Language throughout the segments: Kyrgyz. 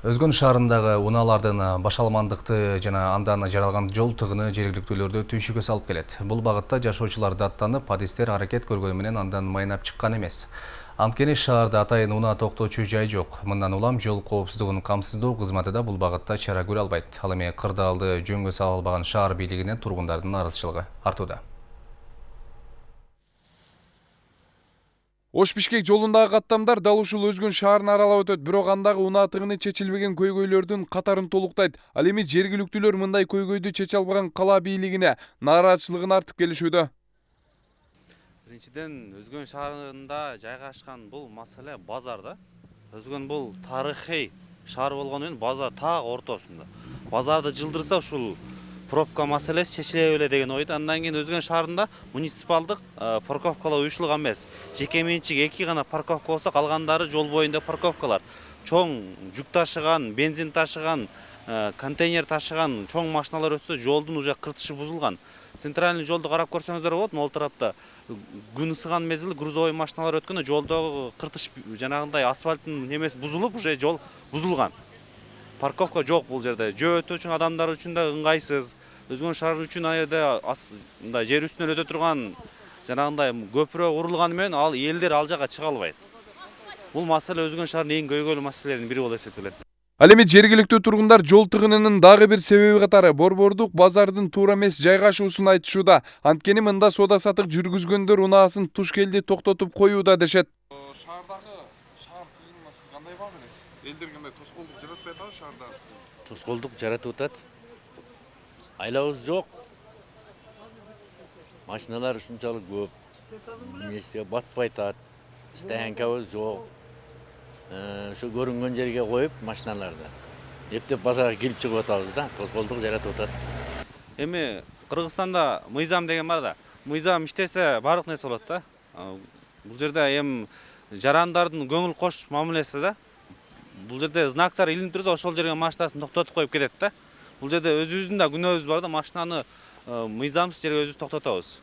Өзгөн шаарындагы унаалардын башаламандыкты жана андан жаралган жол тыгыны жергиликтүүлөрдү түйшүгө салып келет. Бул багытта жашоочулар даттанып, адистер аракет көргөнү менен андан майнап чыккан эмес. Анткени шаарда атайын унаа токтоочу жай жок. Мындан улам жол коопсуздугун камсыздоо кызматы да бул багытта чара көрө албайт. Ал эми кырдаалды жөнгө сала албаган шаар бийлигине тургундардын наразычылыгы артууда. Ош-Бишкек жолундагы каттамдар дал ушул Өзгөн шаарын аралап өтөт, бирок андагы унаа тыгыны чечилбеген көйгөйлөрдүн катарын толуктайт. Ал эми жергиликтүүлөр мындай көйгөйдү чече албаган кала бийлигине нааразычылыгын артып келишүүдө. Биринчиден, Өзгөн шаарында жайгашкан бул маселе базар да. Өзгөн бул тарыхый шаар болгону менен базар так ортосунда. Базарды жылдырса ушул пробка маселеси чечиле беле деген ойду. Андан кийин Өзгөн шаарында муниципалдык парковкалар уюштурулган эмес. Жеке менчик 2 гана парковка болсо, калгандары жол боюнда парковкалар. Чоң жүк ташыган, бензин ташыган, контейнер ташыган чоң машиналар өтсө, жолдун уже кыртышы бузулган. Центральный жолду карап көрсөңүздөр болот, могул тарапта күн ысыган мезгил грузовой машиналар өткөндө жолдогу кыртыш жанагындай асфальттын немеси бузулуп, уже жол бузулган. Парковка жок бул жерде. Жөө өтүү үчүн адамдар үчүн да ыңгайсыз. Өзгөн шаар үчүн аябай мындай жер үстүнөн өтө турган жанагындай көпүрө курулганы менен ал элдер ал жака чыга албайт. Бул маселе Өзгөн шаарынын эң көйгөйлүү маселелеринин бири болуп эсептелет. Ал эми жергиликтүү тургундар жол тыгынынын дагы бир себеби катары борбордук базардын туура эмес жайгашуусун айтышууда. Анткени мында соода сатык жүргүзгөндөр унаасын туш келди токтотуп коюуда дешет. Шаардагы шаар тыгынына сиз кандай баа бересиз? Элдер кандай тоскоолдук жаратпай атабы шаарда? Тоскоолдук жаратып атат. Айлабыз жок. Машиналар ушунчалык көп. Эмнесине батпай атат. Стоянкабыз жок. Şu görüнгөн жерге коюп машиналарды. Эптеп базарга кирип чыгып атабыз да, тоскоолдук жаратып атат. Эми Кыргызстанда мыйзам деген бар да. Мыйзам иштесе барлык нерсе болот да. Бул жерде эми жарандардын көңүл кош мамилеси да. Бул жерде знактар илинип турса, ошол жерге машинасын токтотуп коюп кетет да. Бул жерде өзүбүздүн да күнөөбүз бар да, машинаны мыйзамсыз жерге өзүбүз токтотобуз.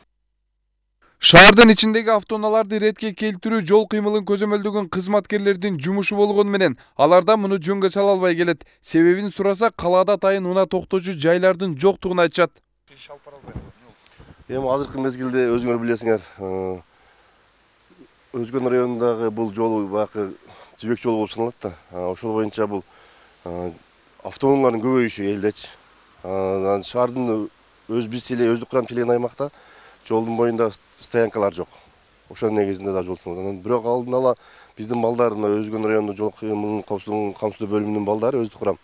Шаардын ичиндеги автоунааларды иретке келтирүү жол кыймылын көзөмөлдөгөн кызматкерлердин жумушу болгону менен аларда муну жөнгө сала албай келет. Себебин сураса, калаада атайын унаа токтоочу жайлардын жоктугун айтышат. Эми азыркы мезгилде өзүңөр билесиңер, Өзгөн районундагы бул жол баягы жибек жолу болуп саналат да. Ошол боюнча бул автоунаалардын көбөйүшү элдечи. Шаардын биз эле өздүк курам келген аймакта жолдун боюнда стоянкалар жок. Ошонун негизинде да жол салынат. Бирок алдын ала биздин балдар Өзгөн районунун жол кыймылын коопсуздугун камсыздоо бөлүмүнүн балдары өздүк курам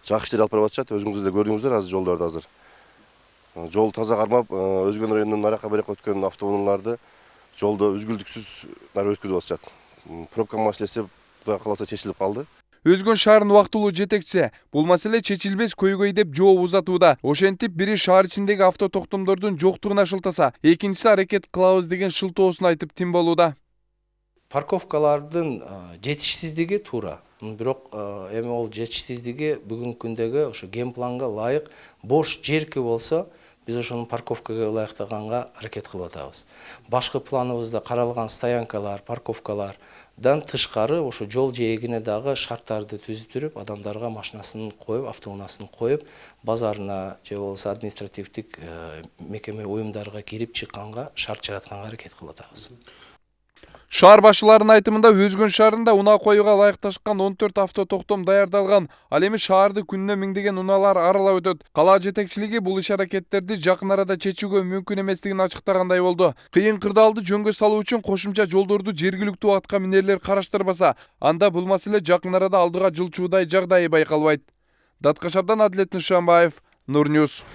жакшы ишти алып барып атышат. Өзүңүз деле көрдүңүздөр азыр жолдорду азыр. Жол таза кармап, Өзгөн районунун аракка берекке өткөн автоунааларды жолдо үзгүлтүксүз өткүзүп атышат. Пробка маселеси Кудай кааласа чечилип калды. Өзгөн шаарынын убактылуу жетекчиси бул маселе чечилбес көйгөй деп жооп узатууда. Ошентип бири шаар ичиндеги авто токтомдордун жоктугуна шылтаса, экинчиси аракет кылабыз деген шылтоосун айтып тим болууда. Парковкалардын жетишсиздиги туура. Бирок эми ол жетишсиздиги бүгүнкү күндөгү ошо генпланга ылайык бош жерки болсо, биз ошонун парковкага ылайыктаганга аракет кылып атабыз. Башкы планыбызда каралган стоянкалар, парковкалардан тышкары ошо жол жээгине дагы шарттарды түзүп туруп, адамдарга машинасын коюп, автоунаасын коюп, базарына же болбосо административдик мекеме уюмдарга кирип чыкканга шарт жаратканга аракет кылып атабыз. Шаар башчыларынын айтымында Өзгөн шаарында унаа коюуга ылайыкташкан 14 авто токтом даярдалган. Ал эми шаарды күнүнө миңдеген унаалар аралап өтөт. Кала жетекчилиги бул иш аракеттерди жакын арада чечүүгө мүмкүн эместигин ачыктагандай болду. Кыйын кырдаалды жөнгө салуу үчүн кошумча жолдорду жергиликтүү атка минерлер караштырбаса, анда бул маселе жакын арада алдыга жылчуудай жагдайы байкалбайт. Датка шаардан Адилет Нышанбаев, Нур Ньюс.